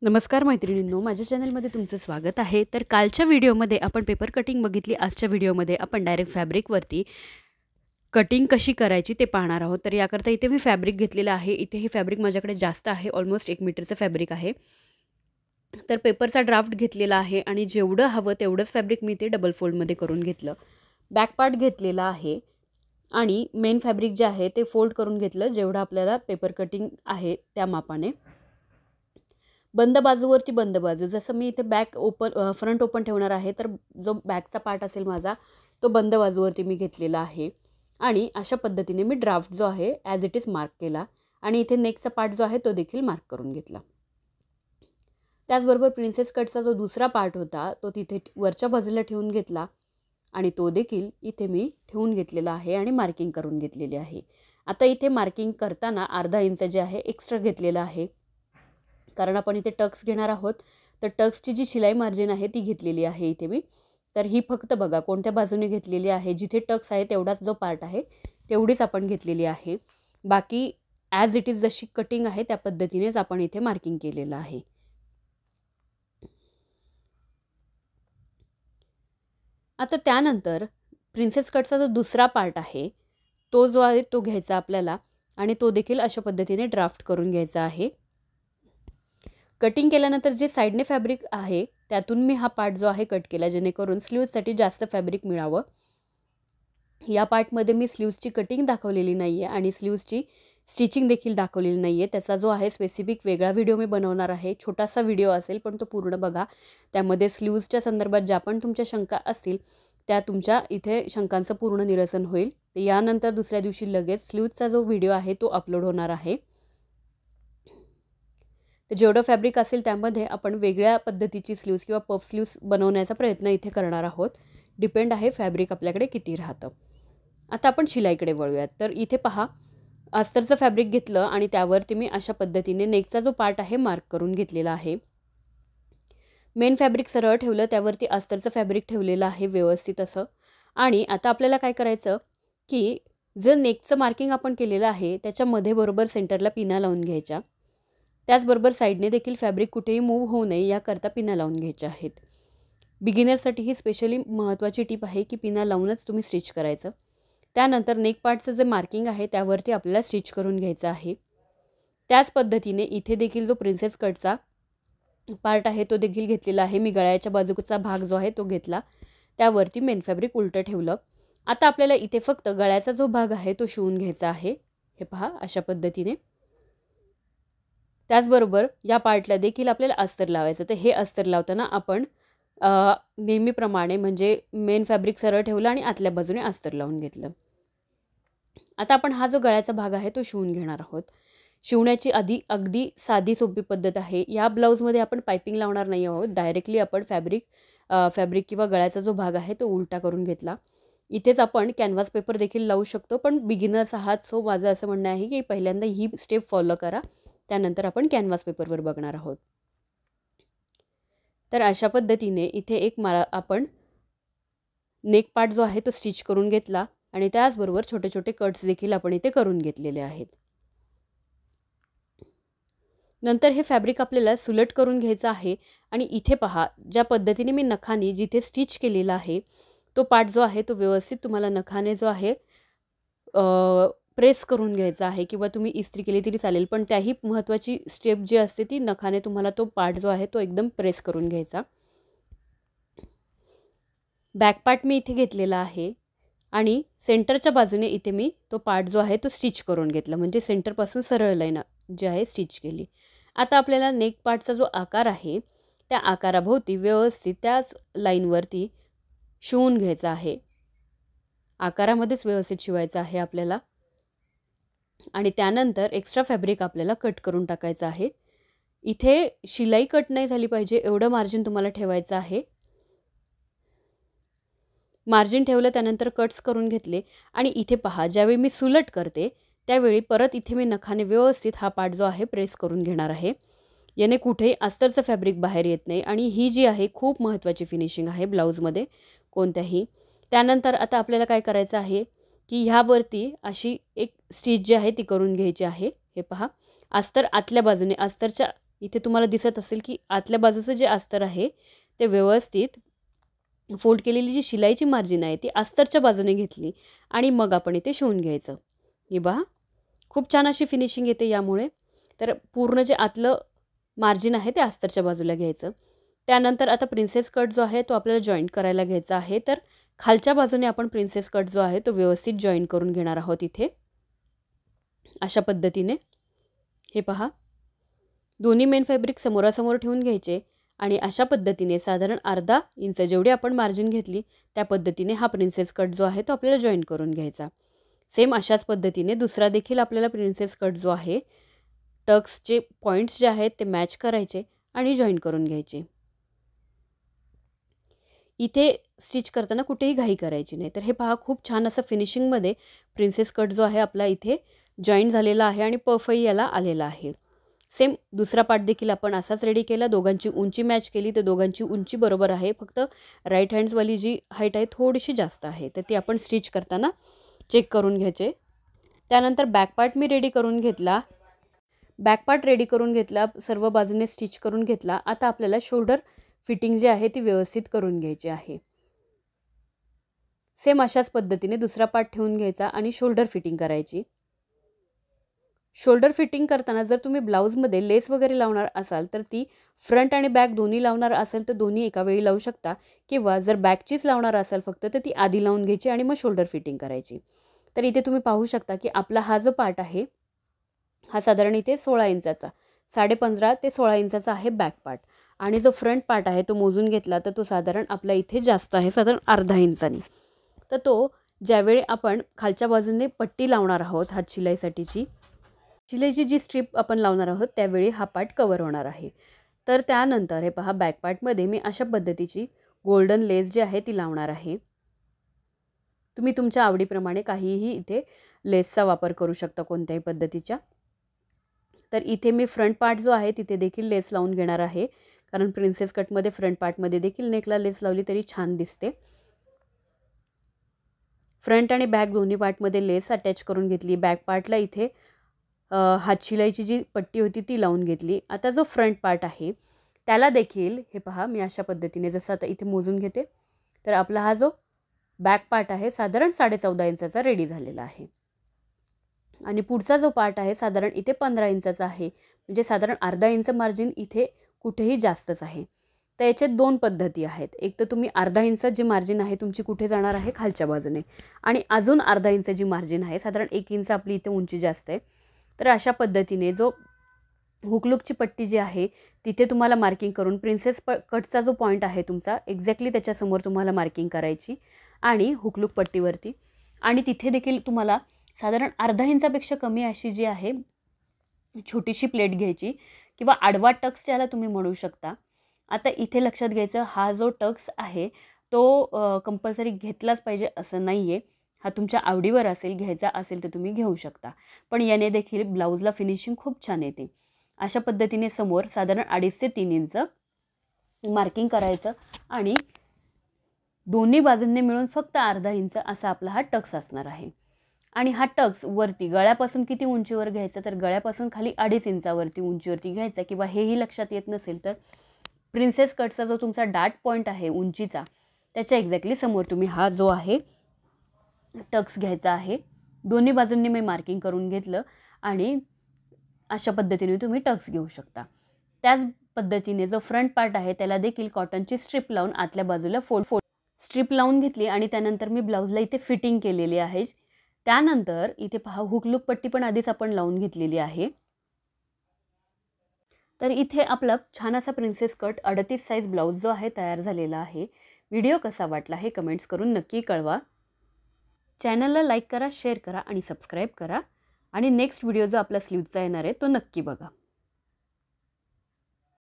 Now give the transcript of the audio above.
नमस्कार मैत्रिणींनो, माझ्या चॅनलमध्ये तुमचं स्वागत आहे। तर कालच्या व्हिडिओमध्ये आपण पेपर कटिंग बघितली। आजच्या व्हिडिओमध्ये आपण डायरेक्ट फॅब्रिकवरती कटिंग कशी करायची ते पाहणार आहोत। तर याकरता इथे मी फॅब्रिक घेतलेलं आहे। इथे हे फॅब्रिक माझ्याकडे जास्त आहे, ऑलमोस्ट 1 मीटरचं फॅब्रिक आहे। तर पेपरचा ड्राफ्ट घेतलेला आहे आणि जेवढं हवं तेवढंच फॅब्रिक मी ते डबल फोल्डमध्ये करून घेतलं। बॅक पार्ट घेतलेला आहे आणि मेन फॅब्रिक जे आहे ते फोल्ड करून घेतलं, जेवढं आपल्याला पेपर कटिंग आहे त्या मापाने। बंद बाजूवरती बंद बाजू, जसं मी इथे बॅक ओपन फ्रंट ओपन ठेवणार आहे, तर जो बॅकचा पार्ट असेल माझा तो बंद बाजूवरती मी घेतलेला आहे। आणि अशा पद्धतीने मी ड्राफ्ट जो आहे ॲज इट इज मार्क केला आणि इथे नेकचा पार्ट जो आहे तो देखील मार्क करून घेतला। त्याचबरोबर प्रिन्सेस कटचा जो दुसरा पार्ट होता तो तिथे वरच्या बाजूला ठेवून घेतला आणि तो देखील इथे मी ठेवून घेतलेला आहे आणि मार्किंग करून घेतलेली आहे। आता इथे मार्किंग करताना अर्धा इंच जे आहे एक्स्ट्रा घेतलेला आहे, कारण आपण इथे टक्स घेणार आहोत। तर टक्सची जी शिलाई मार्जिन आहे ती घेतलेली आहे इथे मी। तर ही फक्त बघा कोणत्या बाजूने घेतलेली आहे, जिथे टक्स आहे तेवढाच जो पार्ट आहे तेवढीच आपण घेतलेली आहे। बाकी ॲज इट इज जशी कटिंग आहे त्या पद्धतीनेच आपण इथे मार्किंग केलेलं आहे। आता त्यानंतर प्रिन्सेस कटचा जो दुसरा पार्ट आहे तो जो आहे तो घ्यायचा आपल्याला आणि तो देखील अशा पद्धतीने ड्राफ्ट करून घ्यायचा आहे। कटिंग केल्यानंतर जे साईडने फॅब्रिक आहे त्यातून मी हा पार्ट जो आहे कट केला, जेणेकरून स्लीव्जसाठी जास्त फॅब्रिक मिळावं। या पार्टमध्ये मी स्लीव्जची कटिंग दाखवलेली नाही आहे आणि स्लीव्जची स्टिचिंग देखील दाखवलेली नाही आहे। त्याचा जो आहे स्पेसिफिक वेगळा व्हिडिओ मी बनवणार आहे। छोटासा व्हिडिओ असेल पण तो पूर्ण बघा। त्यामध्ये स्लीव्जच्या संदर्भात ज्या पण तुमच्या शंका असतील त्या तुमच्या इथे शंकांचं पूर्ण निरसन होईल। तर यानंतर दुसऱ्या दिवशी लगेच स्लीव्जचा जो व्हिडिओ आहे तो अपलोड होणार आहे। तर जेवढं फॅब्रिक असेल त्यामध्ये आपण वेगळ्या पद्धतीची स्लीव्स किंवा पफ स्लीव्स बनवण्याचा प्रयत्न इथे करणार आहोत। डिपेंड आहे फॅब्रिक आपल्याकडे किती राहतं। आता आपण शिलाईकडे वळूयात। तर इथे पहा, अस्तरचं फॅब्रिक घेतलं आणि त्यावरती मी अशा पद्धतीने नेकचा जो पार्ट आहे मार्क करून घेतलेला आहे। मेन फॅब्रिक सरळ ठेवलं, त्यावरती अस्तरचं फॅब्रिक ठेवलेलं आहे व्यवस्थित असं। आणि आता आपल्याला काय करायचं की जर नेकचं मार्किंग आपण केलेलं आहे त्याच्यामध्ये बरोबर सेंटरला पिना लावून घ्यायच्या। त्याचबरोबर साईडने देखील फॅब्रिक कुठेही मूव्ह होऊ नये याकरता पिना लावून घ्यायच्या आहेत। बिगिनरसाठी ही स्पेशली महत्त्वाची टिप आहे की पिना लावूनच तुम्ही स्टिच करायचं। त्यानंतर नेक पार्टचं जे मार्किंग आहे त्यावरती आपल्याला स्टिच करून घ्यायचं आहे। त्याच पद्धतीने इथे देखील जो प्रिन्सेस कटचा पार्ट आहे तो देखील घेतलेला आहे। मी गळ्याच्या बाजूचा भाग जो आहे तो घेतला, त्यावरती मेन फॅब्रिक उलटं ठेवलं। आता आपल्याला इथे फक्त गळ्याचा जो भाग आहे तो शिवून घ्यायचा आहे। हे पहा अशा पद्धतीने। त्याचबरोबर या पार्टला देखील आपल्याला अस्तर लावायचं। तर हे अस्तर लावताना आपण नेहमीप्रमाणे म्हणजे मेन फॅब्रिक सरळ ठेवलं आणि आतल्या बाजूने अस्तर लावून घेतलं। आता आपण हा जो गळ्याचा भाग आहे तो शिवून घेणार आहोत। शिवण्याची अगदी साधी सोपी पद्धत आहे। या ब्लाऊजमध्ये आपण पायपिंग लावणार नाही आहोत, डायरेक्टली आपण फॅब्रिक किंवा गळ्याचा जो भाग आहे तो उलटा करून घेतला। इथेच आपण कॅनव्हास पेपर देखील लावू शकतो, पण बिगिनर्स आहात सो माझं असं म्हणणं आहे की पहिल्यांदा ही स्टेप फॉलो करा, त्यानंतर आपण कॅनव्हास पेपरवर बघणार आहोत। तर अशा पद्धतीने इथे आपण नेक पार्ट जो आहे तो स्टिच करून घेतला आणि त्याचबरोबर छोटे छोटे कट्स देखील आपण इथे करून घेतलेले आहेत। नंतर हे फॅब्रिक आपल्याला सुलट करून घ्यायचं आहे आणि इथे पहा ज्या पद्धतीने मी नखाने जिथे स्टिच केलेला आहे तो पार्ट जो आहे तो व्यवस्थित तुम्हाला नखाने जो आहे प्रेस करून घ्यायचा आहे, किंवा तुम्ही इस्त्री केली तरी चालेल, पण त्याही महत्त्वाची स्टेप जी असते ती नखाने तुम्हाला तो पार्ट जो आहे तो एकदम प्रेस करून घ्यायचा। बॅक पार्ट मी इथे घेतलेला आहे आणि सेंटरच्या बाजूने इथे मी तो पार्ट जो आहे तो स्टिच करून घेतला, म्हणजे सेंटरपासून सरळ लाईन जी आहे स्टिच केली। आता आपल्याला नेक पार्टचा जो आकार आहे त्या आकाराभोवती व्यवस्थित त्याच लाईनवरती शिवून घ्यायचा आहे। आकारामध्येच व्यवस्थित शिवायचं आहे आपल्याला आणि त्यानंतर एक्स्ट्रा फॅब्रिक आपल्याला कट करून टाकायचं आहे। इथे शिलाई कट नाही झाली पाहिजे एवढं मार्जिन तुम्हाला ठेवायचं आहे। मार्जिन ठेवलं, त्यानंतर कट्स करून घेतले आणि इथे पहा ज्यावेळी मी सुलट करते त्यावेळी परत इथे मी नखाने व्यवस्थित हा पार्ट जो आहे प्रेस करून घेणार आहे। याने कुठेही अस्तरचं फॅब्रिक बाहेर येत नाही आणि ही जी आहे खूप महत्त्वाची फिनिशिंग आहे ब्लाऊजमध्ये कोणत्याही। त्यानंतर आता आपल्याला काय करायचं आहे की ह्यावरती अशी एक स्टिच जी आहे ती करून घ्यायची आहे। हे पहा अस्तर आतल्या बाजूने, अस्तरच्या इथे तुम्हाला दिसत असेल की आतल्या बाजूचं जे अस्तर आहे ते व्यवस्थित फोल्ड केलेली जी शिलाईची मार्जिन आहे ती अस्तरच्या बाजूने घेतली आणि मग आपण इथे शिवून घ्यायचं. हे पहा खूप छान अशी फिनिशिंग येते यामुळे. तर पूर्ण जे आतलं मार्जिन आहे ते अस्तरच्या बाजूला घ्यायचं. त्यानंतर आता प्रिन्सेस कट जो आहे तो आपल्याला जॉईंट करायला घ्यायचा आहे. तर खालच्या बाजूने आपण प्रिन्सेस कट जो आहे तो व्यवस्थित जॉईंट करून घेणार आहोत इथे अशा पद्धतीने. हे पहा दोन्ही मेन फॅब्रिक समोरासमोर ठेवून घ्यायचे आणि अशा पद्धतीने साधारण अर्धा इंच जेवढी आपण मार्जिन घेतली त्या पद्धतीने हा प्रिन्सेस कट जो आहे तो आपल्याला जॉईंट करून घ्यायचा. सेम अशाच पद्धतीने दुसरा देखील आपल्याला प्रिन्सेस कट जो आहे टक्सचे पॉईंट्स जे आहेत ते मॅच करायचे आणि जॉईंट करून घ्यायचे. इथे स्टिच करताना कुठेही घाई करायची नाही. तर हे पहा खूप छान असं फिनिशिंगमध्ये प्रिन्सेस कट जो आहे आपला इथे जॉईंट झालेला आहे आणि पफही याला आलेला आहे. सेम दुसरा पार्ट देखील आपण असाच रेडी केला. दोघांची उंची मॅच केली तर दोघांची उंची बरोबर आहे. फक्त राईट हँड्सवाली जी हाईट आहे थोडीशी जास्त आहे तर ती आपण स्टिच करताना चेक करून घ्यायचे. त्यानंतर बॅक पार्ट मी रेडी करून घेतला. बॅक पार्ट रेडी करून घेतला, सर्व बाजूने स्टिच करून घेतला. आता आपल्याला शोल्डर फिटिंग जी आहे ती व्यवस्थित करून घ्यायची आहे. सेम अशाच पद्धतीने दुसरा पार्ट ठेवून घ्यायचा आणि शोल्डर फिटिंग करायची. शोल्डर फिटिंग करताना जर तुम्ही ब्लाऊजमध्ये लेस वगैरे लावणार असाल तर ती फ्रंट आणि बॅक दोन्ही लावणार असेल तर दोन्ही एका वेळी लावू शकता, किंवा जर बॅकचीच लावणार असाल फक्त तर ती आधी लावून घ्यायची आणि मग शोल्डर फिटिंग करायची. तर इथे तुम्ही पाहू शकता की आपला हा जो पार्ट आहे हा साधारण इथे 16 इंचाचा 15.5 ते 16 इंचाचा आहे बॅक पार्ट, आणि जो फ्रंट पार्ट आहे तो मोजून घेतला तर तो साधारण आपला इथे जास्त आहे, साधारण अर्धा इंचानी. तर तो ज्यावेळी आपण खालच्या बाजूने पट्टी लावणार आहोत हात शिलाईसाठीची, शिलाईची जी स्ट्रीप आपण लावणार आहोत त्यावेळी हा पार्ट कवर होणार आहे. तर त्यानंतर हे पहा बॅक पार्टमध्ये मी अशा पद्धतीची गोल्डन लेस जी आहे ती लावणार आहे. तुम्ही तुमच्या आवडीप्रमाणे काहीही इथे लेसचा वापर करू शकता कोणत्याही पद्धतीच्या. तर इथे मी फ्रंट पार्ट जो आहे तिथे देखील लेस लावून घेणार आहे, कारण प्रिन्सेस कटमध्ये फ्रंट पार्टमध्ये देखील नेकला लेस लावली तरी छान दिसते. फ्रंट आणि बॅक दोन्ही पार्टमध्ये लेस अटॅच करून घेतली. बॅक पार्टला इथे हातशिलाईची जी पट्टी होती ती लावून घेतली. आता जो फ्रंट पार्ट आहे त्याला देखील हे पहा मी अशा पद्धतीने जसं आता इथे मोजून घेते, तर आपला हा जो बॅक पार्ट आहे साधारण 14.5 इंचाचा रेडी झालेला आहे, आणि पुढचा जो पार्ट आहे साधारण इथे 15 इंचाचा आहे, म्हणजे साधारण अर्धा इंच मार्जिन इथे कुठेही जास्तच आहे. तर याच्यात दोन पद्धती आहेत. एक तर तुम्ही अर्धा इंच जी मार्जिन आहे तुमची कुठे जाणार आहे खालच्या बाजूने, आणि अजून अर्धा इंच जी मार्जिन आहे साधारण 1 इंच आपली इथे उंची जास्त आहे. तर अशा पद्धतीने जो हुकलूकची पट्टी जी आहे तिथे तुम्हाला मार्किंग करून प्रिन्सेस कटचा जो पॉईंट आहे तुमचा एक्झॅक्टली त्याच्यासमोर तुम्हाला मार्किंग करायची आणि हुकलूक पट्टीवरती, आणि तिथे देखील तुम्हाला साधारण अर्धा इंचापेक्षा कमी अशी जी आहे छोटीशी प्लेट घ्यायची, किंवा आडवा टक्स ज्याला तुम्ही म्हणू शकता. आता इथे लक्षात घ्यायचं हा जो टक्स आहे तो कंपल्सरी घेतलाच पाहिजे असं नाही आहे. हा तुमच्या आवडीवर असेल, घ्यायचा असेल तर तुम्ही घेऊ शकता, पण याने देखील ब्लाऊजला फिनिशिंग खूप छान येते. अशा पद्धतीने समोर साधारण 2.5 ते 3 इंच मार्किंग करायचं, आणि दोन्ही बाजूंनी मिळून फक्त अर्धा इंच असा आपला हा टक्स असणार आहे. आणि हा टक्स वरती गळ्यापासून किती उंचीवर घ्यायचा, तर गळ्यापासून खाली 2.5 इंचावरती उंचीवरती घ्यायचा, किंवा हेही लक्षात येत नसेल तर प्रिन्सेस कटचा जो तुमचा डार्ट पॉईंट आहे उंचीचा त्याच्या एक्झॅक्टली समोर तुम्ही हा जो आहे टक्स घ्यायचा आहे. दोन्ही बाजूंनी मी मार्किंग करून घेतलं, आणि अशा पद्धतीने तुम्ही टक्स घेऊ शकता. त्याच पद्धतीने जो फ्रंट पार्ट आहे त्याला देखील कॉटनची स्ट्रीप लावून आतल्या बाजूला फोल्ड स्ट्रीप लावून घेतली, आणि त्यानंतर मी ब्लाऊजला इथे फिटिंग केलेली आहे. त्यानंतर इथे पहा हुकलूक पट्टी पण आधीच आपण लावून घेतलेली आहे. तर इथे आपला छान असा प्रिन्सेस कट 38 साईज ब्लाऊज जो आहे तयार झालेला आहे. व्हिडिओ कसा वाटला हे कमेंट्स करून नक्की कळवा. चॅनलला लाईक करा, शेअर करा आणि सबस्क्राईब करा, आणि नेक्स्ट व्हिडिओ जो आपला स्लीव्हचा येणार आहे तो नक्की बघा.